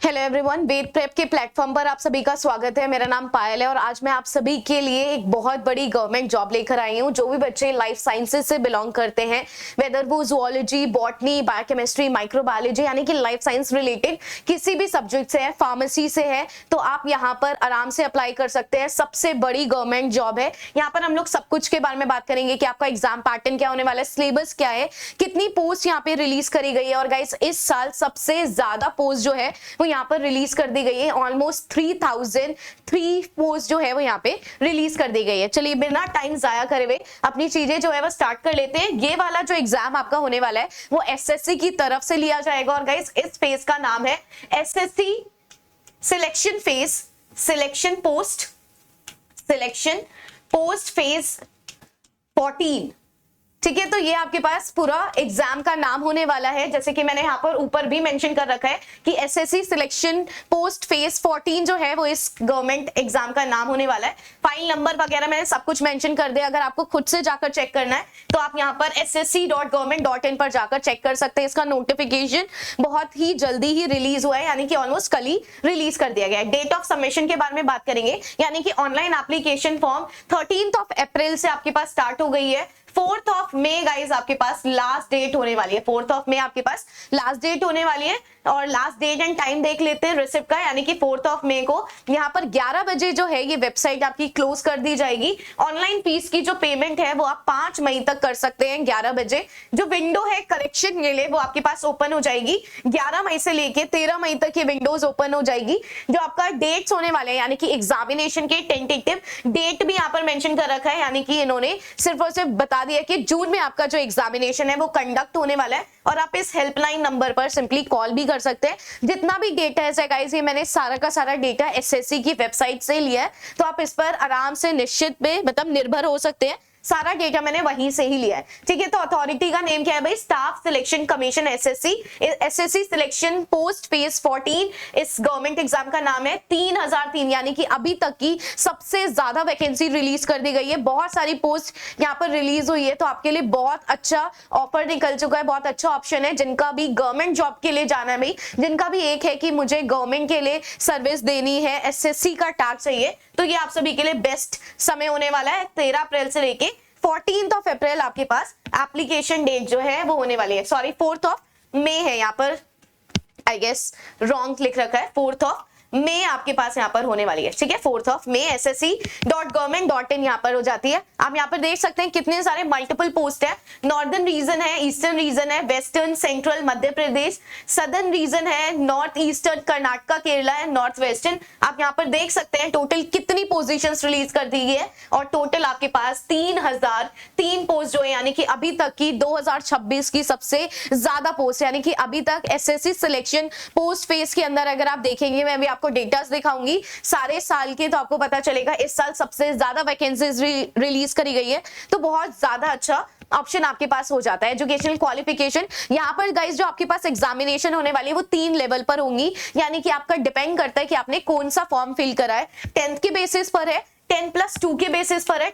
Hello everyone, wait prep के platform पर आप सभी का स्वागत है। मेरा नाम पायल है और आज मैं आप सभी के लिए एक बहुत बड़ी गवर्नमेंट जॉब लेकर आई हूँ। जो भी बच्चे लाइफ साइंसेज से बिलोंग करते हैं, वेदर वो जूलॉजी, बॉटनी, बायोकेमिस्ट्री, माइक्रोबायोलॉजी यानी कि लाइफ साइंस रिलेटेड किसी भी सब्जेक्ट से है, फार्मेसी से है, तो आप यहाँ पर आराम से अप्लाई कर सकते हैं। सबसे बड़ी गवर्नमेंट जॉब है। यहाँ पर हम लोग सब कुछ के बारे में बात करेंगे कि आपका एग्जाम पैटर्न क्या होने वाला है, सिलेबस क्या है, कितनी पोस्ट यहाँ पे रिलीज करी गई है। और गाइस, इस साल सबसे ज्यादा पोस्ट जो है वो यहाँ पर रिलीज कर दी गई है। ऑलमोस्ट 3003 पोस्ट जो है वो यहाँ पे रिलीज कर दी गई है। चलिए बिना टाइम जाया करे हुए अपनी चीजें जो है वो स्टार्ट कर लेते हैं। ये वाला जो एग्जाम आपका होने वाला है वो एसएससी की तरफ से लिया जाएगा। और गाइस, इस फेज का नाम है SSC selection phase, selection post phase 14। ठीक है, तो ये आपके पास पूरा एग्जाम का नाम होने वाला है। जैसे कि मैंने यहाँ पर ऊपर भी मेंशन कर रखा है कि एसएससी सिलेक्शन पोस्ट फेज 14 जो है वो इस गवर्नमेंट एग्जाम का नाम होने वाला है। फाइल नंबर वगैरह मैंने सब कुछ मेंशन कर दिया। अगर आपको खुद से जाकर चेक करना है तो आप यहाँ पर ssc.government.in पर जाकर चेक कर सकते हैं। इसका नोटिफिकेशन बहुत ही जल्दी ही रिलीज हुआ है, यानी कि ऑलमोस्ट कल ही रिलीज कर दिया गया है। डेट ऑफ सबमिशन के बारे में बात करेंगे, यानी कि ऑनलाइन एप्लीकेशन फॉर्म 13 अप्रैल से आपके पास स्टार्ट हो गई है। 4 मई गाइस आपके पास लास्ट डेट होने वाली है। 4 मई आपके पास लास्ट डेट होने वाली है। और लास्ट डेट एंड टाइम देख लेते हैं रिसिप्ट का, यानी कि 4 मई को यहाँ पर 11 बजे जो है ये वेबसाइट आपकी क्लोज कर दी जाएगी। ऑनलाइन फीस की जो पेमेंट है वो आप 5 मई तक कर सकते हैं 11 बजे। जो विंडो है करेक्शन के लिए वो आपके पास ओपन हो जाएगी 11 मई से लेके 13 मई तक ये विंडोज ओपन हो जाएगी। जो आपका डेट्स होने वाले हैं, यानी कि एग्जामिनेशन के टेंटेटिव डेट भी यहाँ पर मेंशन कर रखा है, यानी कि इन्होंने सिर्फ और सिर्फ बता दिया कि जून में आपका जो एग्जामिनेशन है वो कंडक्ट होने वाला है। और आप इस हेल्पलाइन नंबर पर सिंपली कॉल भी कर सकते हैं। जितना भी डेटा है गाइस, ये मैंने सारा का सारा डेटा एसएससी की वेबसाइट से लिया है, तो आप इस पर आराम से निश्चित पे मतलब निर्भर हो सकते हैं। सारा डेटा मैंने वहीं से ही लिया है। ठीक है, तो अथॉरिटी का नेम क्या है भाई? Staff selection commission SSC. SSC selection post phase 14 इस गवर्नमेंट एग्जाम का नाम है। 3003 यानी कि अभी तक की सबसे ज्यादा वैकेंसी रिलीज कर दी गई है। बहुत सारी पोस्ट यहाँ पर रिलीज हुई है, तो आपके लिए बहुत अच्छा ऑफर निकल चुका है, बहुत अच्छा ऑप्शन है। जिनका भी गवर्नमेंट जॉब के लिए जाना है भाई, जिनका भी एक है कि मुझे गवर्नमेंट के लिए सर्विस देनी है, एसएससी का टैग चाहिए, तो ये आप सभी के लिए बेस्ट समय होने वाला है। 13 अप्रैल से लेके 14 अप्रैल आपके पास एप्लीकेशन डेट जो है वो होने वाली है। सॉरी, 4 मई है, यहाँ पर आई गेस रॉन्ग लिख रखा है। 4 मई आपके पास यहाँ पर होने वाली है। ठीक है, 4 मई ssc.government.in यहाँ पर हो जाती है। आप यहाँ पर देख सकते हैं कितने सारे मल्टीपल पोस्ट है। नॉर्दर्न रीजन है, ईस्टर्न रीजन है, western, central Madhya Pradesh, southern reason है, नॉर्थ ईस्टर्न कर्नाटका, केरला है, नॉर्थ वेस्टर्न। आप यहाँ पर देख सकते हैं टोटल कितनी पोजीशंस रिलीज कर दी गई है। और टोटल आपके पास 3003 पोस्ट जो है, यानी कि अभी तक की 2026 की सबसे ज्यादा पोस्ट, यानी कि अभी तक एसएससी सिलेक्शन पोस्ट फेज के अंदर अगर आप देखेंगे, मैं भी आपको डेटास दिखाऊंगी सारे साल के, तो आपको पता चलेगा इस साल सबसे ज्यादा वैकेंसीज रिलीज करी गई है। तो बहुत ज्यादा अच्छा ऑप्शन आपके पास हो जाता है। एजुकेशनल क्वालिफिकेशन यहाँ पर गाइस जो आपके पास एग्जामिनेशन होने वाली है वो 3 लेवल पर होंगी, यानी कि आपका डिपेंड करता है कि आपने कौन सा फॉर्म फिल करा है। 10th के बेसिस पर है, 10+2 के बेसिस पर है,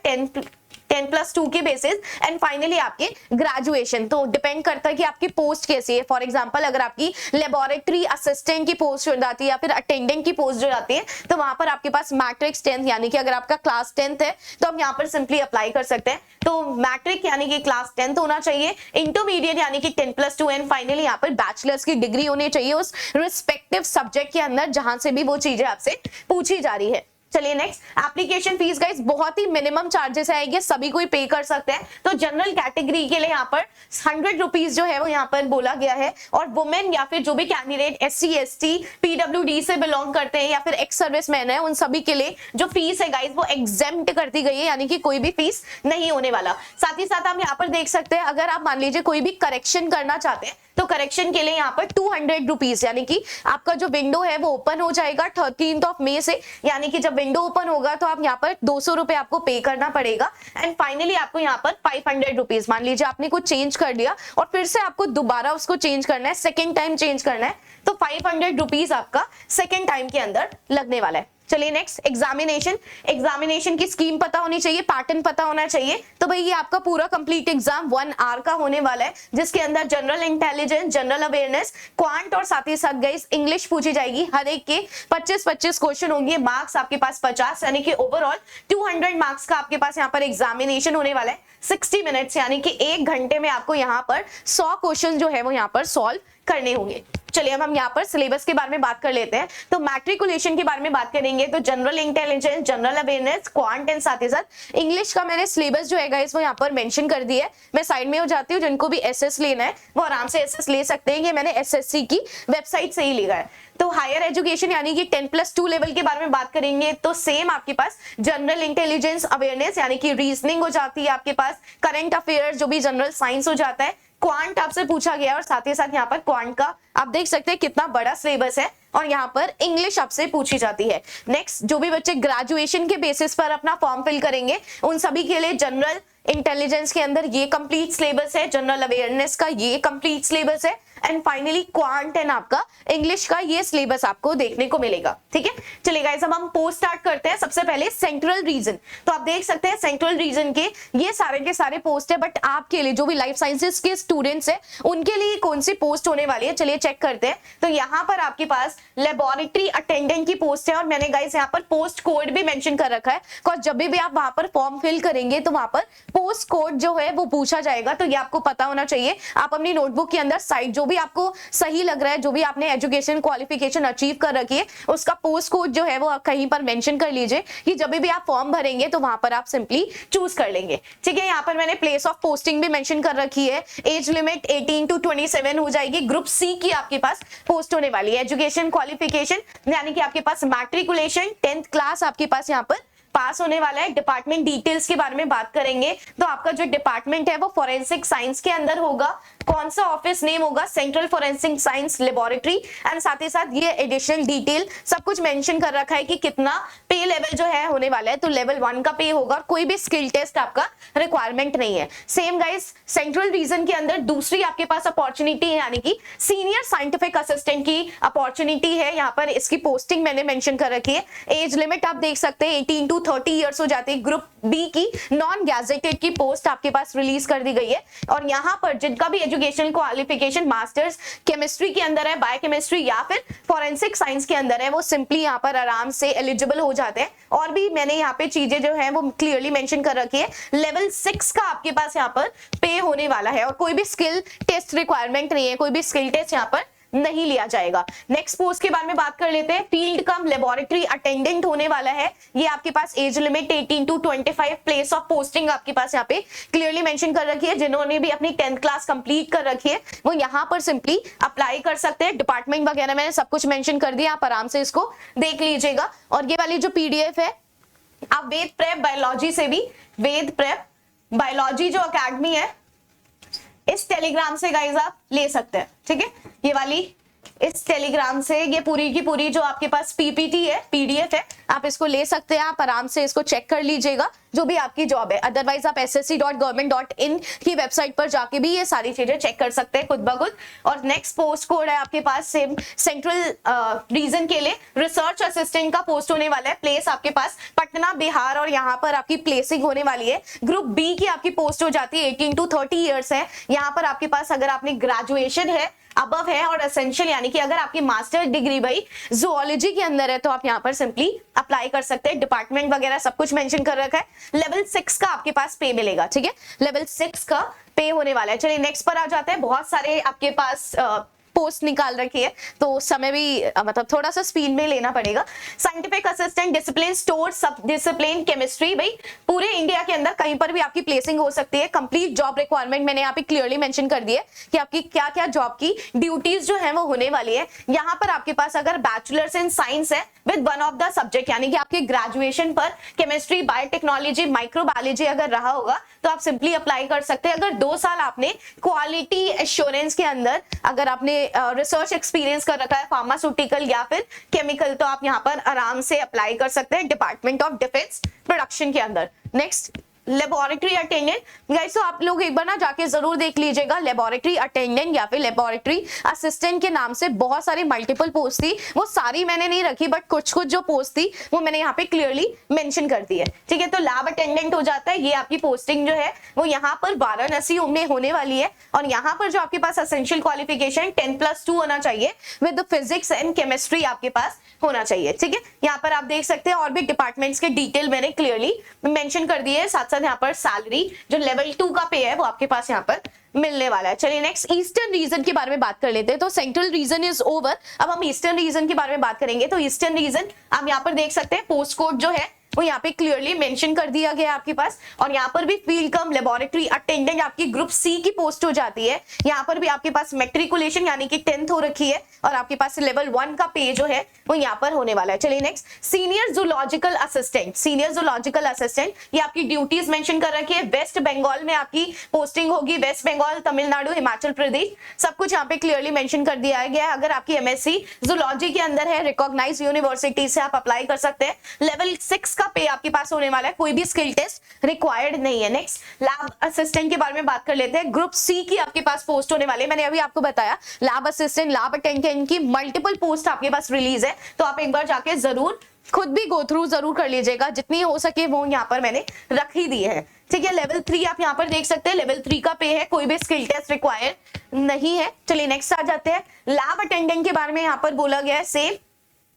10+2 के बेसिस, एंड फाइनली आपके ग्रेजुएशन। तो डिपेंड करता है कि आपकी पोस्ट कैसी है। फॉर एग्जांपल, अगर आपकी लेबोरेटरी असिस्टेंट की पोस्ट हो जाती है या फिर अटेंडेंट की पोस्ट हो जाती है, तो वहां पर आपके पास मैट्रिक्स 10th, यानी कि अगर आपका क्लास 10th है तो आप यहाँ पर सिंपली अप्लाई कर सकते हैं। तो मैट्रिक यानी कि क्लास 10th होना चाहिए, इंटरमीडिएट यानी कि 10+2, एंड फाइनली यहाँ पर बैचलर्स की डिग्री होनी चाहिए उस रिस्पेक्टिव सब्जेक्ट के अंदर जहां से भी वो चीजें आपसे पूछी जा रही है। चलिए नेक्स्ट, एप्लीकेशन फीस गाइस बहुत ही मिनिमम चार्जेस आएंगे, सभी कोई पे कर सकते हैं। तो जनरल कैटेगरी के लिए यहाँ पर 100 रुपीज जो है वो यहाँ पर बोला गया है। और वुमेन या फिर जो भी कैंडिडेट SC ST PWD से बिलोंग करते हैं या फिर एक्स सर्विसमैन है, उन सभी के लिए जो फीस है गाइस वो एग्जेम्प्ट कर दी गई है, यानी कि कोई भी फीस नहीं होने वाला। साथ ही साथ आप यहाँ पर देख सकते हैं, अगर आप मान लीजिए कोई भी करेक्शन करना चाहते हैं तो करेक्शन के लिए यहाँ पर 200 रुपीज, यानी कि आपका जो विंडो है वो ओपन हो जाएगा 13 मई से, यानी कि जब विंडो ओपन होगा तो आप यहाँ पर 200 रुपए आपको पे करना पड़ेगा। एंड फाइनली आपको यहाँ पर 500 रुपीज, मान लीजिए आपने कुछ चेंज कर दिया और फिर से आपको दोबारा उसको चेंज करना है, सेकेंड टाइम चेंज करना है, तो 500 रुपीज आपका सेकेंड टाइम के अंदर लगने वाला है। चलिए नेक्स्ट एग्जामिनेशन की स्कीम पता होनी चाहिए, पैटर्न पता होना चाहिए। तो भाई ये आपका पूरा कंप्लीट एग्जाम 1 आवर का होने वाला है, जिसके अंदर general intelligence, general awareness, quant और साथ ही साथ गाइस इंग्लिश पूछी जाएगी। हर एक के 25-25 क्वेश्चन होंगे, मार्क्स आपके पास 50, यानी कि ओवरऑल 200 मार्क्स का आपके पास यहाँ पर एग्जामिनेशन होने वाला है। 60 मिनट्स यानी कि 1 घंटे में आपको यहाँ पर 100 क्वेश्चन जो है वो यहाँ पर सॉल्व करने होंगे। चलिए अब हम यहाँ पर सिलेबस के बारे में बात कर लेते हैं। तो मैट्रिकुलेशन के बारे में बात करेंगे तो general intelligence, general awareness, quant and साथ ही साथ इंग्लिश का मैंने सिलेबस जो है गाइस वो यहाँ पर मेंशन कर दिया है। मैं साइड में हो जाती हूँ, जिनको भी एसएस लेना है वो आराम से एसएस ले सकते हैं, ये मैंने एसएससी की वेबसाइट से ही लिया है। तो हायर एजुकेशन यानी कि 10+2 लेवल के बारे में बात करेंगे तो सेम आपके पास जनरल इंटेलिजेंस अवेयरनेस यानी कि रीजनिंग हो जाती है, आपके पास करंट अफेयर्स जो भी जनरल साइंस हो जाता है, क्वांट आपसे पूछा गया और साथ ही साथ यहाँ पर क्वांट का आप देख सकते हैं कितना बड़ा सिलेबस है, और यहाँ पर इंग्लिश आपसे पूछी जाती है। नेक्स्ट जो भी बच्चे ग्रेजुएशन के बेसिस पर अपना फॉर्म फिल करेंगे उन सभी के लिए जनरल इंटेलिजेंस के अंदर ये कंप्लीट सिलेबस है, जनरल अवेयरनेस का ये कंप्लीट सिलेबस है, एंड फाइनली क्वांट एंड आपका इंग्लिश का ये सिलेबस आपको देखने को मिलेगा। ठीक है, चलिए गाइस अब हम पोस्ट स्टार्ट करते हैं। सबसे पहले सेंट्रल रीजन, तो आप देख सकते हैं सेंट्रल रीजन के ये सारे के सारे पोस्ट है, बट आपके लिए जो भी लाइफ साइंसेस के स्टूडेंट्स है उनके लिए कौन सी पोस्ट होने वाली है चलिए चेक करते हैं। तो यहाँ पर आपके पास लेबोरेटरी अटेंडेंट की पोस्ट है, और मैंने गाइस यहाँ पर पोस्ट कोड भी मेंशन कर रखा है, बिकॉज जब भी आप वहां पर फॉर्म फिल करेंगे तो वहां पर पोस्ट कोड जो है वो पूछा जाएगा, तो ये आपको पता होना चाहिए। आप अपनी नोटबुक के अंदर साइड जो भी आपको सही लग रहा है, जो भी आपने एजुकेशन क्वालिफिकेशन अचीव कर रखी है उसका पोस्ट कोड जो है वो कहीं पर मेंशन कर लीजिए, कि जब भी आप फॉर्म भरेंगे तो वहां पर आप सिंपली चूज कर लेंगे। ठीक है, यहाँ पर मैंने प्लेस ऑफ पोस्टिंग भी मेंशन कर रखी है। एज लिमिट 18 to 27 हो जाएगी। ग्रुप सी की आपके पास पोस्ट होने वाली है। एजुकेशन क्वालिफिकेशन यानी कि आपके पास मैट्रिकुलेशन 10th क्लास आपके पास यहाँ पर पास होने वाला है। डिपार्टमेंट डिटेल्स के बारे में बात करेंगे तो आपका जो डिपार्टमेंट है वो फॉरेंसिक साइंस के अंदर होगा। कौन सा ऑफिस नेम होगा, central forensic science laboratory, and साथ ही साथ ये एडिशनल डिटेल सब कुछ मेंशन कर रखा है कि कितना पे लेवल जो है होने वाला है। तो लेवल 1 का पे होगा, कोई भी स्किल टेस्ट आपका रिक्वायरमेंट नहीं है। सेम गाइस सेंट्रल रीजन के अंदर दूसरी आपके पास अपॉर्चुनिटी है, यानी कि सीनियर साइंटिफिक असिस्टेंट की अपॉर्चुनिटी है। यहाँ पर इसकी पोस्टिंग मैंने मेंशन कर रखी है। एज लिमिट आप देख सकते हैं 18 to 30 ईयर्स हो जाती है। ग्रुप बी की नॉन गैजेटेड की पोस्ट आपके पास रिलीज कर दी गई है, और यहाँ पर जिनका भी एजुकेशन क्वालिफिकेशन मास्टर्स केमिस्ट्री के अंदर है, बायोकेमिस्ट्री या फिर फॉरेंसिक साइंस के अंदर है, वो सिंपली यहाँ पर आराम से एलिजिबल हो जाते हैं। और भी मैंने यहाँ पे चीजें जो है वो क्लियरली मेंशन कर रखी है। लेवल 6 का आपके पास यहाँ पर पे होने वाला है, और कोई भी स्किल टेस्ट रिक्वायरमेंट नहीं है, कोई भी स्किल टेस्ट यहाँ पर नहीं लिया जाएगा। नेक्स्ट पोस्ट के बारे में बात कर लेते हैं। फील्ड कम लेबोरेटरी अटेंडेंट होने वाला है। ये आपके पास age limit 18 to 25, place of posting आपके पास यहाँ पे क्लियरली मेंशन कर रखी है। जिन्होंने भी अपनी 10th क्लास कंप्लीट कर रखी है वो यहाँ पर सिंपली अप्लाई कर सकते हैं। डिपार्टमेंट वगैरह मैंने सब कुछ मेंशन कर दिया, आप आराम से इसको देख लीजिएगा। और ये वाली जो पीडीएफ है आप वेद प्रेप बायोलॉजी से भी, वेद प्रेप बायोलॉजी जो अकेडमी है इस टेलीग्राम से गाइस आप ले सकते हैं। ठीक है, ये वाली इस टेलीग्राम से ये पूरी की पूरी जो आपके पास पीपीटी है, पीडीएफ है, आप इसको ले सकते हैं। आप आराम से इसको चेक कर लीजिएगा जो भी आपकी जॉब है। अदरवाइज आप ssc.government.in की वेबसाइट पर जाके भी ये सारी चीजें चेक कर सकते हैं खुद ब खुद। और नेक्स्ट पोस्ट कोड है आपके पास सेम सेंट्रल रीजन के लिए रिसर्च असिस्टेंट का पोस्ट होने वाला है। प्लेस आपके पास पटना बिहार, और यहाँ पर आपकी प्लेसिंग होने वाली है। ग्रुप बी की आपकी पोस्ट हो जाती है 18 to 30 ईयर्स है। यहाँ पर आपके पास अगर आपने ग्रेजुएशन है अबव है और एसेंशियल यानी कि अगर आपकी मास्टर डिग्री भाई जूलॉजी के अंदर है तो आप यहाँ पर सिंपली अप्लाई कर सकते हैं। डिपार्टमेंट वगैरह सब कुछ मेंशन कर रखा है। लेवल 6 का आपके पास पे मिलेगा। ठीक है, लेवल 6 का पे होने वाला है। चलिए नेक्स्ट पर आ जाते हैं। बहुत सारे आपके पास पोस्ट निकाल रखी है तो समय भी मतलब थोड़ा सा स्पीड में लेना पड़ेगा। साइंटिफिक असिस्टेंट डिसिप्लिन स्टोर सब डिसिप्लिन केमिस्ट्री, भाई पूरे इंडिया के अंदर कहीं पर भी आपकी प्लेसिंग हो सकती है। कंप्लीट जॉब रिक्वायरमेंट मैंने यहाँ पे क्लियरली मेंशन कर दी है कि आपकी क्या क्या जॉब की ड्यूटीज जो है वो होने वाली है। यहाँ पर आपके पास अगर बैचलर्स इन साइंस है with one of the subject, यानी कि आपके ग्रेजुएशन पर केमिस्ट्री, बायोटेक्नोलॉजी, माइक्रोबायोलॉजी अगर रहा होगा तो आप सिंपली अप्लाई कर सकते हैं। अगर 2 साल आपने क्वालिटी एश्योरेंस के अंदर अगर आपने रिसर्च एक्सपीरियंस कर रखा है फार्मास्यूटिकल या फिर केमिकल, तो आप यहाँ पर आराम से अप्लाई कर सकते हैं डिपार्टमेंट ऑफ डिफेंस प्रोडक्शन के अंदर। नेक्स्ट लेबोरेटरी अटेंडेंट गाइस, तो आप लोग एक बार ना जाके जरूर देख लीजिएगा। लेबोरेटरी अटेंडेंट या फिर लेबोरेटरी असिस्टेंट के नाम से बहुत सारी मल्टीपल पोस्ट थी, वो सारी मैंने नहीं रखी, बट कुछ कुछ जो पोस्ट थी वो मैंने यहाँ पे क्लियरली मेंशन कर दी है, ठीक है। तो लैब अटेंडेंट हो जाता है, ये आपकी पोस्टिंग जो है वो यहाँ पर वाराणसी में होने वाली है। और यहाँ पर जो आपके पास एसेंशियल क्वालिफिकेशन 10+2 होना चाहिए विद फिजिक्स एंड केमिस्ट्री आपके पास होना चाहिए, ठीक है। यहाँ पर आप देख सकते हैं और भी डिपार्टमेंट्स के डिटेल मैंने क्लियरली मेंशन कर दिए है। साथ साथ यहाँ पर सैलरी जो लेवल 2 का पे है वो आपके पास यहाँ पर मिलने वाला है। चलिए नेक्स्ट ईस्टर्न रीजन के बारे में बात कर लेते हैं। तो सेंट्रल रीजन इज ओवर, अब हम ईस्टर्न रीजन के बारे में बात करेंगे। तो ईस्टर्न रीजन आप यहाँ पर देख सकते हैं, पोस्ट कोड जो है वो यहाँ पे क्लियरली मेंशन कर दिया गया है आपके पास। और यहाँ पर भी फील्ड कम लेबोरेटरी अटेंडेंट आपकी ग्रुप सी की पोस्ट हो जाती है। यहाँ पर भी आपके पास मैट्रिकुलेशन यानी कि 10th हो रखी है और आपके पास लेवल 1 का पे जो है वो यहाँ पर होने वाला है। चलिए next senior zoological assistant. Senior zoological assistant ये आपकी ड्यूटीज मेंशन कर रखी है। वेस्ट बंगाल में आपकी पोस्टिंग होगी, वेस्ट बंगाल, तमिलनाडु, हिमाचल प्रदेश, सब कुछ यहाँ पे क्लियरली मेंशन कर दिया गया है। अगर आपकी एमएससी जूलॉजी के अंदर है, रिकॉग्नाइज्ड यूनिवर्सिटी से आप अप्लाई कर सकते हैं। लेवल 6 का पे आपके पास होने वाला है, कोई भी स्किल टेस्ट रिक्वायर्ड नहीं है। नेक्स्ट लैब असिस्टेंट के बारे में बात कर लेते हैं। ग्रुप सी की आपके पास पोस्ट होने वाली है। मैंने अभी आपको बताया लैब असिस्टेंट, लैब अटेंडेंट की मल्टीपल पोस्ट आपके पास रिलीज है, तो आप एक बार जाके जरूर खुद भी गो थ्रू जरूर कर लीजिएगा, जितनी हो सके वो यहाँ पर मैंने रख ही दी है, ठीक है। लेवल 3 आप यहाँ पर देख सकते हैं, लेवल 3 का पे है, कोई भी स्किल टेस्ट रिक्वायर्ड नहीं है। चलिए नेक्स्ट आ जाते हैं। लैब अटेंडेंट के बारे में यहाँ पर बोला गया है सेम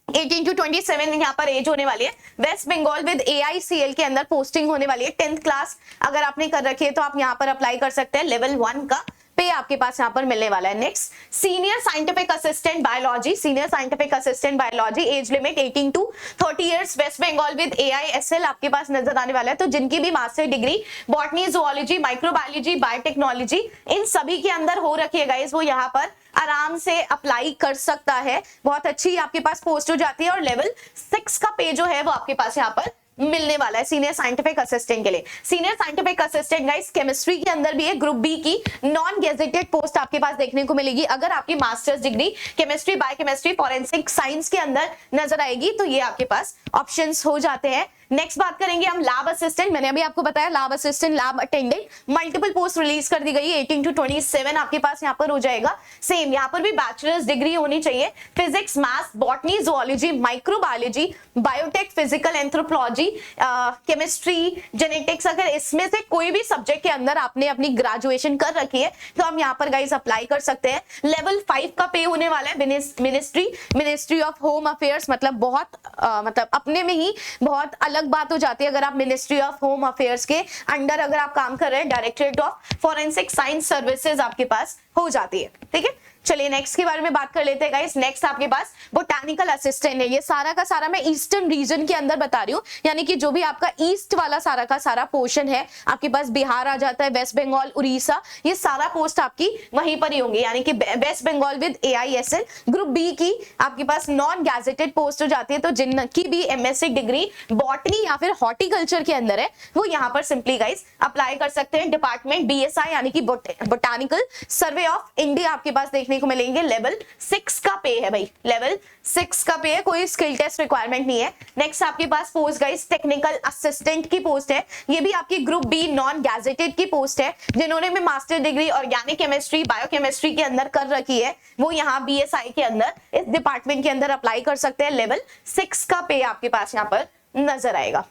18 to 27 यहाँ पर एज होने वाली है। वेस्ट बंगाल विद AICL के अंदर पोस्टिंग होने वाली है। 10th क्लास अगर आपने कर रखी है तो आप यहाँ पर अप्लाई कर सकते हैं। लेवल 1 का पे आपके पास यहाँ पर मिलने वाला है। Next senior scientific assistant biology. Senior scientific assistant biology age limit 18 to 30 years. West Bengal with AISL आपके पास नजर आने वाला है। तो जिनकी भी master degree botany, zoology, microbiology, biotechnology इन सभी के अंदर हो रखी है गाइस, वो यहाँ पर आराम से अप्लाई कर सकता है। बहुत अच्छी आपके पास पोस्ट हो जाती है और लेवल 6 का पे जो है वो आपके पास यहाँ पर मिलने वाला है सीनियर साइंटिफिक असिस्टेंट के लिए। Senior scientific assistant guys chemistry के अंदर भी है, ग्रुप बी की नॉन गेजेटेड पोस्ट आपके पास देखने को मिलेगी। अगर आपकी masters degree chemistry, biochemistry, forensic science के अंदर नजर आएगी तो ये आपके पास ऑप्शंस हो जाते हैं। नेक्स्ट बात करेंगे हम लैब असिस्टेंट। मैंने अभी आपको बताया lab assistant, lab attendant, multiple post release कर दी गई है। 18 to 27 आपके पास यहाँ पर हो जाएगा। सेम यहाँ पर भी बैचलर्स डिग्री होनी चाहिए। Physics, maths, botany, zoology, microbiology, biotech, physical anthropology, chemistry, genetics, अगर इसमें से कोई भी सब्जेक्ट के अंदर आपने अपनी ग्रेजुएशन कर रखी है तो हम यहाँ पर गाइस अप्लाई कर सकते हैं। लेवल 5 का पे होने वाला है। मिनिस्ट्री ऑफ होम अफेयर्स, मतलब बहुत मतलब अपने में ही बहुत अलग बात हो जाती है अगर आप मिनिस्ट्री ऑफ होम अफेयर्स के अंडर अगर आप काम कर रहे हैं। Directorate of forensic science services आपके पास हो जाती है, ठीक है। चलिए नेक्स्ट के बारे में बात कर लेते हैं गाइस। नेक्स्ट आपके पास बोटानिकल असिस्टेंट है। ये सारा का सारा मैं ईस्टर्न रीजन के अंदर बता रही हूँ, यानी कि जो भी आपका ईस्ट वाला सारा का सारा पोर्शन है आपके पास, बिहार आ जाता है, वेस्ट बंगाल, उड़ीसा, ये सारा पोस्ट आपकी वहीं पर ही होंगे। यानी कि west Bengal with AISL group B की आपके पास नॉन गैजेटेड पोस्ट हो जाती है। तो जिनकी भी MSc डिग्री बॉटनी या फिर हॉर्टिकल्चर के अंदर है वो यहाँ पर सिंपली गाइस अप्लाई कर सकते हैं। डिपार्टमेंट BSI यानी कि बोटानिकल सर्वे ऑफ इंडिया आपके पास देखने को मिलेंगे। लेवल 6 का पे है भाई, लेवल 6 का पे है, कोई स्किल टेस्ट रिक्वायरमेंट नहीं है। नेक्स्ट आपके पास पोस्ट गाइस टेक्निकल असिस्टेंट की पोस्ट है। ये भी आपकी ग्रुप बी नॉन गैजेटेड की पोस्ट है। जिन्होंने भी master degree organic chemistry, biochemistry के अंदर कर रखी है वो यहाँ BSI के अंदर इस डिपार्टमेंट के अंदर अप्लाई कर सकते हैं। लेवल 6 का पे आपके पास यहाँ पर नजर आएगा।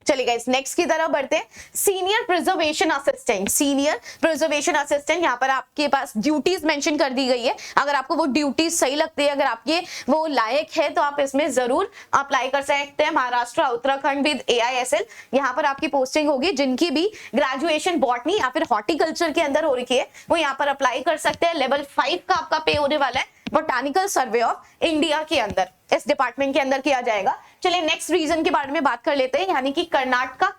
चलिए गाइस नेक्स्ट की तरफ बढ़ते हैं। Senior preservation assistant. Senior preservation assistant यहाँ पर आपके पास ड्यूटीज मेंशन कर दी गई है। अगर आपको वो ड्यूटीज सही लगती है, अगर आपके वो लायक है तो आप इसमें जरूर अप्लाई कर सकते हैं। महाराष्ट्र, उत्तराखंड विद AISL यहाँ पर आपकी पोस्टिंग होगी। जिनकी भी ग्रेजुएशन बॉटनी या फिर हॉर्टिकल्चर के अंदर हो रखी है वो यहाँ पर अप्लाई कर सकते हैं। लेवल 5 का आपका पे होने वाला है। बोटानिकल सर्वे ऑफ इंडिया के अंदर इस डिपार्टमेंट के अंदर किया जाएगा। चलिए नेक्स्ट रीजन के बारे में बात कर लेते हैं, यानी कि कर्नाटका,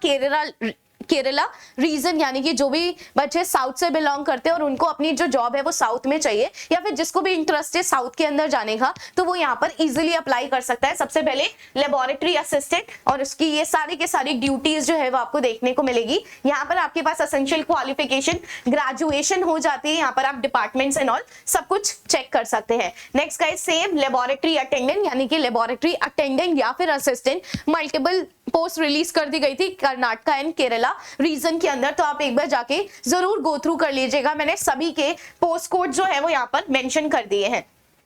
केरला रीजन, यानी कि जो भी बच्चे साउथ से बिलोंग करते हैं और उनको अपनी जो जॉब है वो साउथ में चाहिए, या फिर जिसको भी इंटरेस्ट है साउथ के अंदर जाने का, तो वो यहाँ पर इजीली अप्लाई कर सकता है। सबसे पहले लेबोरेटरी असिस्टेंट, और उसकी ये सारी के सारी ड्यूटीज जो है वो आपको देखने को मिलेगी। यहाँ पर आपके पास एसेंशियल क्वालिफिकेशन ग्रेजुएशन हो जाती है। यहाँ पर आप डिपार्टमेंट्स एंड ऑल सब कुछ चेक कर सकते हैं। Next guys same laboratory attendant, यानी कि लेबोरेटरी अटेंडेंट या फिर असिस्टेंट, मल्टीपल पोस्ट रिलीज कर दी गई थी कर्नाटका एंड केरला रीजन के अंदर, तो आप एक बार जाके जरूर गो थ्रू कर लीजिएगा। मैंने सभी के पोस्ट कोड जो है वो यहाँ पर मेंशन कर दिए हैं,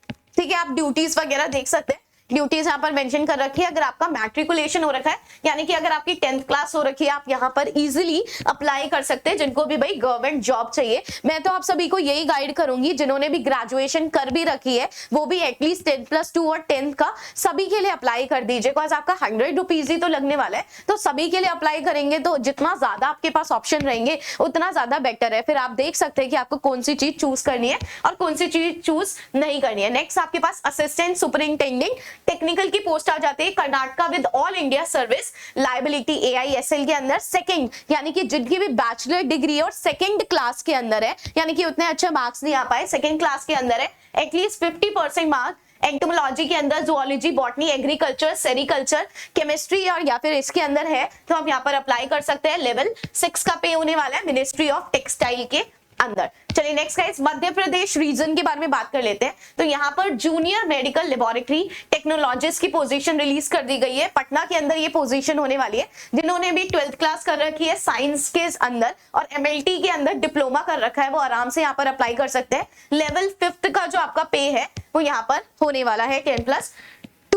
ठीक है। आप ड्यूटीज वगैरह देख सकते हैं, ड्यूटीज यहाँ पर मेंशन कर रखी है। अगर आपका मैट्रिकुलेशन हो रखा है, यानी कि अगर आपकी 10th क्लास हो रखी है, आप यहाँ पर इजीली अप्लाई कर सकते हैं, जिनको भी भाई गवर्नमेंट जॉब चाहिए। मैं तो आप सभी को यही गाइड करूंगी, जिन्होंने भी ग्रेजुएशन कर भी रखी है वो भी एटलीस्ट 10+2 और 10th का सभी के लिए अप्लाई कर दीजिए, बिकॉज आपका 100 रुपीज ही तो लगने वाला है। तो सभी के लिए अप्लाई करेंगे तो जितना ज्यादा आपके पास ऑप्शन रहेंगे उतना ज्यादा बेटर है। फिर आप देख सकते हैं कि आपको कौन सी चीज चूज करनी है और कौन सी चीज चूज नहीं करनी है। नेक्स्ट आपके पास असिस्टेंट सुपरिंटेंडेंट टेक्निकल की पोस्ट आ जाती है Karnataka with all India service liability AISL के अंदर सेकंड, यानी कि जिनकी भी बैचलर डिग्री और सेकंड क्लास के अंदर है, यानी कि उतने अच्छे मार्क्स नहीं आ पाए, सेकंड क्लास के अंदर है, एटलीस्ट 50% मार्क एंटोमोलॉजी के अंदर, zoology, botany, agriculture, sericulture, chemistry और या फिर इसके अंदर है तो आप यहाँ पर अप्लाई कर सकते हैं। लेवल 6 का पे होने वाला है मिनिस्ट्री ऑफ टेक्सटाइल के अंदर। चलिए next guys, Madhya Pradesh reason के बारे में बात कर लेते हैं। तो यहाँ पर जूनियर मेडिकल लेबोरेटरी टेक्नोलॉजिस्ट की पोजीशन रिलीज कर दी गई है। पटना के अंदर ये पोजीशन होने वाली है। जिन्होंने भी 12th क्लास कर रखी है साइंस के अंदर और MLT के अंदर डिप्लोमा कर रखा है, वो आराम से यहाँ पर अप्लाई कर सकते हैं। लेवल 5th का जो आपका पे है वो यहाँ पर होने वाला है 10+2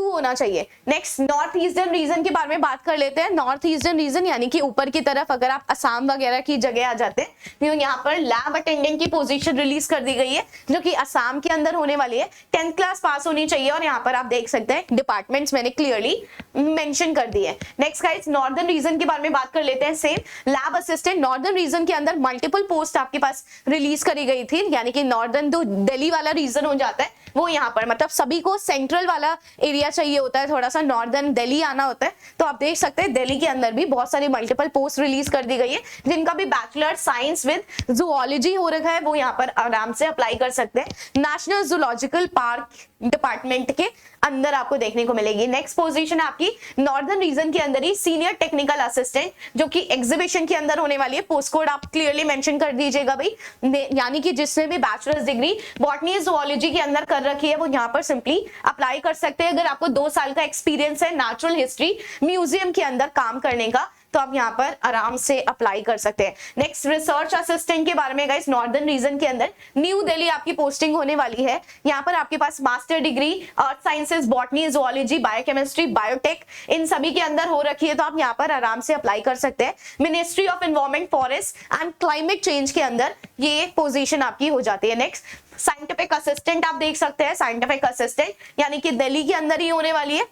होना चाहिए। नेक्स्ट नॉर्थ ईस्टर्न रीजन के बारे में बात कर लेते हैं। नॉर्थ ईस्टर्न रीजन यानी कि ऊपर की तरफ अगर आप असम वगैरह की जगह आ जाते हैं तो यहाँ पर लैब अटेंडेंट की पोजीशन रिलीज कर दी गई है, जो कि असम के अंदर होने वाली है। 10th क्लास पास होनी चाहिए और यहाँ पर आप देख सकते हैं डिपार्टमेंट्स मैंने क्लियरली मेंशन कर दिए। नेक्स्ट गाइस, नॉर्दर्न रीजन के बारे में बात कर लेते हैं। Same lab assistant northern region के अंदर मल्टीपल पोस्ट आपके पास रिलीज करी गई थी, यानी कि नॉर्दर्न जो दिल्ली वाला रीजन हो जाता है वो यहाँ पर, मतलब सभी को सेंट्रल वाला एरिया चाहिए होता है, थोड़ा सा नॉर्दर्न दिल्ली आना होता है। तो आप देख सकते हैं दिल्ली के अंदर भी बहुत सारी मल्टीपल पोस्ट रिलीज कर दी गई है। जिनका भी बैचलर साइंस विद जूलॉजी हो रखा है वो यहाँ पर आराम से अप्लाई कर सकते हैं। नेशनल जूलॉजिकल पार्क डिपार्टमेंट के अंदर आपको देखने को मिलेगी। नेक्स्ट पोजीशन आपकी नॉर्दर्न रीजन के अंदर ही सीनियर टेक्निकल असिस्टेंट, जो कि एग्जीबिशन के अंदर होने वाली है। पोस्ट कोड आप क्लियरली मेंशन कर दीजिएगा भाई, यानी कि जिसने भी बैचलर्स डिग्री बॉटनी जूलॉजी के अंदर कर रखी है वो यहाँ पर सिंपली अप्लाई कर सकते हैं। अगर आपको 2 साल का एक्सपीरियंस है नेचुरल हिस्ट्री म्यूजियम के अंदर काम करने का तो आप यहाँ पर आराम से अप्लाई कर सकते हैं। नेक्स्ट रिसर्च असिस्टेंट के बारे में गाइस, नॉर्दर्न रीजन के अंदर न्यू दिल्ली आपकी पोस्टिंग होने वाली है। यहाँ पर आपके पास master degree earth sciences, botany, zoology, biochemistry, biotech इन सभी के अंदर हो रखी है, तो आप यहाँ पर आराम से अप्लाई कर सकते हैं। Ministry of environment, forest and climate change के अंदर ये पोजीशन आपकी हो जाती है। नेक्स्ट साइंटिफिक असिस्टेंट आप देख सकते हैं, साइंटिफिक असिस्टेंट यानी कि दिल्ली के अंदर ही होने वाली है।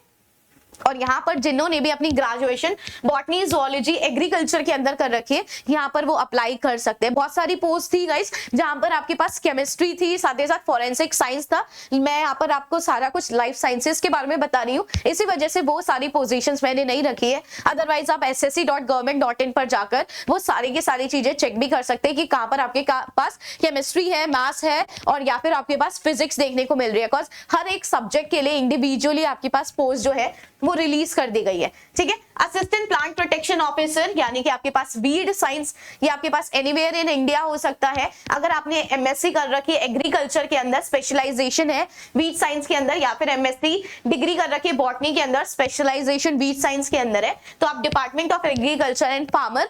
और यहाँ पर जिन्होंने भी अपनी ग्रेजुएशन बॉटनी, जूलॉजी, एग्रीकल्चर के अंदर कर रखी है यहाँ पर वो अप्लाई कर सकते हैं। बहुत सारी पोस्ट थी गाइस जहाँ पर आपके पास केमिस्ट्री थी, साथ ही साथ फॉरेंसिक साइंस था। मैं यहाँ पर आपको सारा कुछ लाइफ साइंसेस के बारे में बता रही हूँ, इसी वजह से वो सारी पोजीशंस मैंने नहीं रखी है। अदरवाइज आप ssc.government.in पर जाकर वो सारी की सारी चीजें चेक भी कर सकते हैं कि कहाँ पर आपके पास केमिस्ट्री है, मैथ्स है और या फिर आपके पास फिजिक्स देखने को मिल रही है। बिकॉज हर एक सब्जेक्ट के लिए इंडिविजुअली आपके पास पोस्ट जो है वो रिलीज कर दी गई है, ठीक है। असिस्टेंट प्लांट प्रोटेक्शन ऑफिसर यानी कि आपके पास वीड साइंस या आपके पास एनीवेयर इन इंडिया हो सकता है। अगर आपने MSc कर रखी है एग्रीकल्चर के अंदर, स्पेशलाइजेशन है वीड साइंस के अंदर, या फिर MSc डिग्री कर रखी है बॉटनी के अंदर, स्पेशलाइजेशन वीड साइंस के अंदर है, तो आप department of agriculture and farmer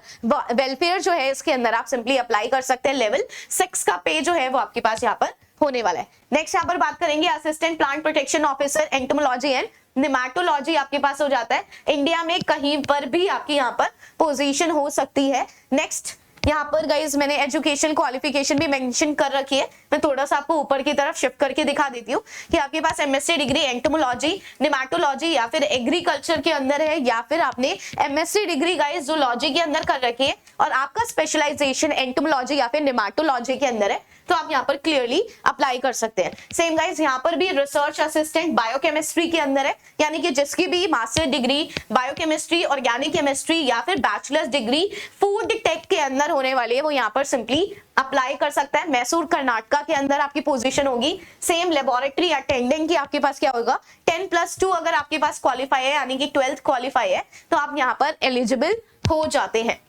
welfare जो है इसके अंदर आप सिंपली अप्लाई कर सकते हैं। लेवल 6 का पे जो है वो आपके पास यहाँ पर होने वाला है। नेक्स्ट यहाँ पर बात करेंगे assistant plant protection officer entomology and nematology आपके पास हो जाता है। इंडिया में कहीं पर भी आपकी यहाँ पर पोजीशन हो सकती है। नेक्स्ट यहाँ पर गाइज मैंने एजुकेशन क्वालिफिकेशन भी मेंशन कर रखी है, मैं थोड़ा सा आपको ऊपर की तरफ शिफ्ट करके दिखा देती हूँ कि आपके पास MSc डिग्री एंटोमोलॉजी, निमेटोलॉजी या फिर एग्रीकल्चर के अंदर है, या फिर आपने MSc डिग्री गाइज जूलॉजी के अंदर कर रखी है और आपका स्पेशलाइजेशन एंटोमोलॉजी या फिर निमेटोलॉजी के अंदर है, तो आप यहाँ पर क्लियरली अप्लाई कर सकते हैं। सेम गाइज यहाँ पर भी रिसर्च असिस्टेंट बायोकेमिस्ट्री के अंदर है, यानी कि जिसकी भी master degree biochemistry, organic chemistry या फिर बैचलर्स डिग्री फूड टेक के अंदर होने वाली है वो यहाँ पर सिंपली अप्लाई कर सकता है। मैसूर कर्नाटका के अंदर आपकी पोजीशन होगी। सेम लेबोरेटरी अटेंडेंट की आपके पास क्या होगा 10+2 अगर आपके पास क्वालिफाई है यानी कि 12th क्वालिफाई है तो आप यहाँ पर एलिजिबल हो जाते हैं।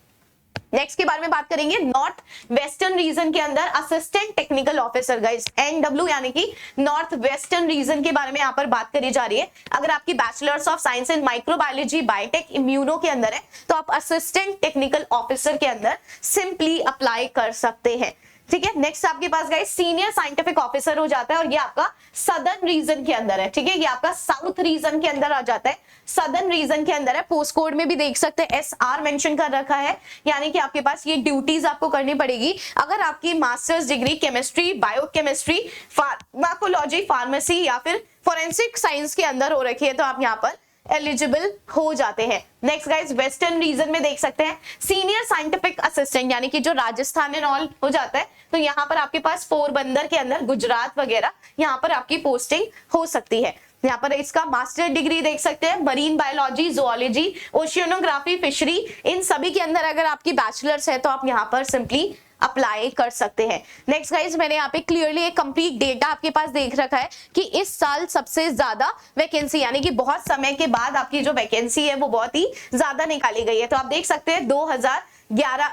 नेक्स्ट के बारे में बात करेंगे, नॉर्थ वेस्टर्न रीजन के अंदर assistant technical officer guys, NW यानी कि नॉर्थ वेस्टर्न रीजन के बारे में यहाँ पर बात करी जा रही है। अगर आपकी bachelors of science in microbiology, biotech, immuno के अंदर है तो आप असिस्टेंट टेक्निकल ऑफिसर के अंदर सिंपली अप्लाई कर सकते हैं। ठीक है, नेक्स्ट आपके पास गाइस सीनियर साइंटिफिक ऑफिसर हो जाता है और ये आपका सदर्न रीजन के अंदर है। ठीक है, ये आपका साउथ रीजन के अंदर आ जाता है, सदर्न रीजन के अंदर है। पोस्ट कोड में भी देख सकते हैं SR मेंशन कर रखा है, यानी कि आपके पास ये ड्यूटीज आपको करनी पड़ेगी। अगर आपकी masters degree chemistry, biochemistry, pharmacology, pharmacy या फिर फोरेंसिक साइंस के अंदर हो रखी है तो आप यहाँ पर एलिजिबल हो जाते हैं। नेक्स्ट गाइस वेस्टर्न रीजन में देख सकते हैं सीनियर साइंटिफिक असिस्टेंट, यानी कि जो राजस्थान एंड ऑल हो जाता है तो यहाँ पर आपके पास पोरबंदर के अंदर, गुजरात वगैरह यहाँ पर आपकी पोस्टिंग हो सकती है। यहाँ पर इसका मास्टर डिग्री देख सकते हैं, marine biology, zoology, oceanography, fishery, इन सभी के अंदर अगर आपकी बैचलर्स है तो आप यहाँ पर सिंपली अप्लाई कर सकते हैं। नेक्स्ट गाइस मैंने यहाँ पे क्लियरली एक कंप्लीट डेटा आपके पास देख रखा है कि इस साल सबसे ज्यादा वैकेंसी, यानी कि बहुत समय के बाद आपकी जो वैकेंसी है वो बहुत ही ज्यादा निकाली गई है। तो आप देख सकते हैं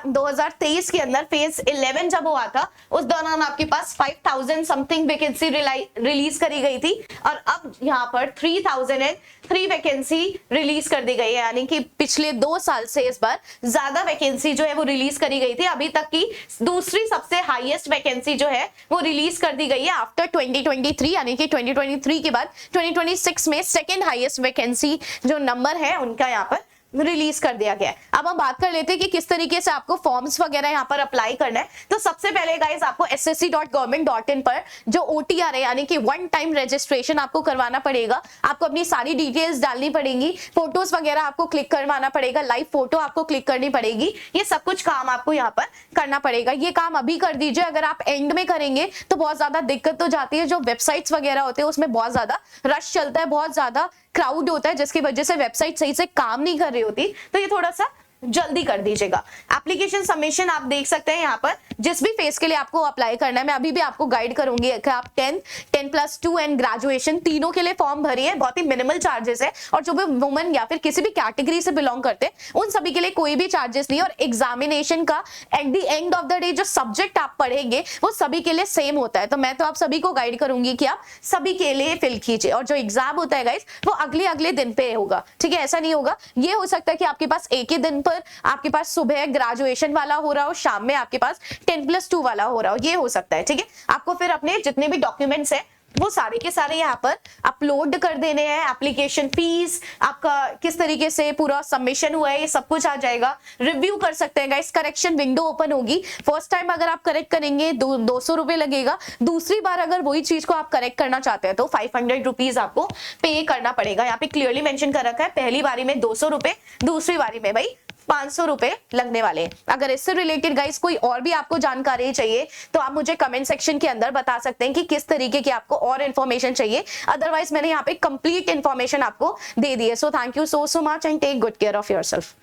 2023 के अंदर फेज 11 जब हुआ था उस दौरान आपके पास 5000 समथिंग वैकेंसी रिलीज करी गई थी और अब यहाँ पर 3003 वैकेंसी रिलीज कर दी गई है, यानी कि पिछले 2 साल से इस बार ज्यादा वैकेंसी जो है वो रिलीज करी गई थी। अभी तक की दूसरी सबसे हाईएस्ट वैकेंसी जो है वो रिलीज कर दी गई है आफ्टर 2023, यानी कि 2023 के बाद 2026 में सेकेंड हाईएस्ट वैकेंसी जो नंबर है उनका यहाँ पर रिलीज कर दिया गया है। अब हम बात कर लेते हैं कि किस तरीके से आपको फॉर्म्स वगैरह यहाँ पर अप्लाई करना है। तो सबसे पहले गाइस आपको ssc.government.in पर जो OTR है, यानी कि वन टाइम रजिस्ट्रेशन आपको करवाना पड़ेगा। आपको अपनी सारी डिटेल्स डालनी पड़ेगी, फोटोज वगैरह आपको क्लिक करवाना पड़ेगा, लाइव फोटो आपको क्लिक करनी पड़ेगी, ये सब कुछ काम आपको यहाँ पर करना पड़ेगा। ये काम अभी कर दीजिए, अगर आप एंड में करेंगे तो बहुत ज्यादा दिक्कत हो जाती है। जो वेबसाइट्स वगैरह होते हैं उसमें बहुत ज्यादा रश चलता है, बहुत ज्यादा क्राउड होता है, जिसकी वजह से वेबसाइट सही से काम नहीं कर रही होती, तो ये थोड़ा सा जल्दी कर दीजिएगा। एप्लीकेशन सबमिशन आप देख सकते हैं यहाँ पर जिस भी फेज के लिए आपको अप्लाई करना है, मैं अभी भी आपको गाइड करूंगी कि आप 10+2 एंड ग्रेजुएशन तीनों के लिए फॉर्म भरिए, बहुत ही मिनिमल चार्जेस है। और जो भी वुमेन या फिर किसी भी कैटेगरी से बिलोंग करते हैं उन सभी के लिए कोई भी चार्जेस नहीं। और एग्जामिनेशन का at the end of the day जो सब्जेक्ट आप पढ़ेंगे वो सभी के लिए सेम होता है। तो मैं तो आप सभी को गाइड करूंगी कि आप सभी के लिए फिल कीजिए, और जो एग्जाम होता है गाइस वो अगले दिन पे होगा। ठीक है, ऐसा नहीं होगा, ये हो सकता है कि आपके पास एक ही दिन पर आपके पास सुबह ग्रेजुएशन वाला हो रहा हो, शाम में आपके पास 10+2 वाला हो रहा हो, ये हो सकता है। ठीक है, आपको फिर अपने जितने भी डॉक्यूमेंट्स है वो सारे के सारे यहाँ पर अपलोड कर देने हैं। एप्लीकेशन फीस, आपका किस तरीके से पूरा सबमिशन हुआ है, ये सब कुछ आ जाएगा। रिव्यू कर सकते हैं गाइस, करेक्शन विंडो ओपन होगी। फर्स्ट टाइम अगर आप करेक्ट करेंगे 200 रुपए लगेगा, दूसरी बार अगर वही चीज को आप करेक्ट करना चाहते हैं तो 500 रुपीज आपको पे करना पड़ेगा। यहाँ पे क्लियरली मेंशन कर रखा है, पहली बारी में 200 रुपए, दूसरी बारी में भाई 500 रुपए लगने वाले हैं। अगर इससे रिलेटेड गाइस कोई और भी आपको जानकारी चाहिए तो आप मुझे कमेंट सेक्शन के अंदर बता सकते हैं कि किस तरीके की आपको और इन्फॉर्मेशन चाहिए। अदरवाइज मैंने यहाँ पे कंप्लीट इन्फॉर्मेशन आपको दे दी है। So thank you so much and take good care of yourself.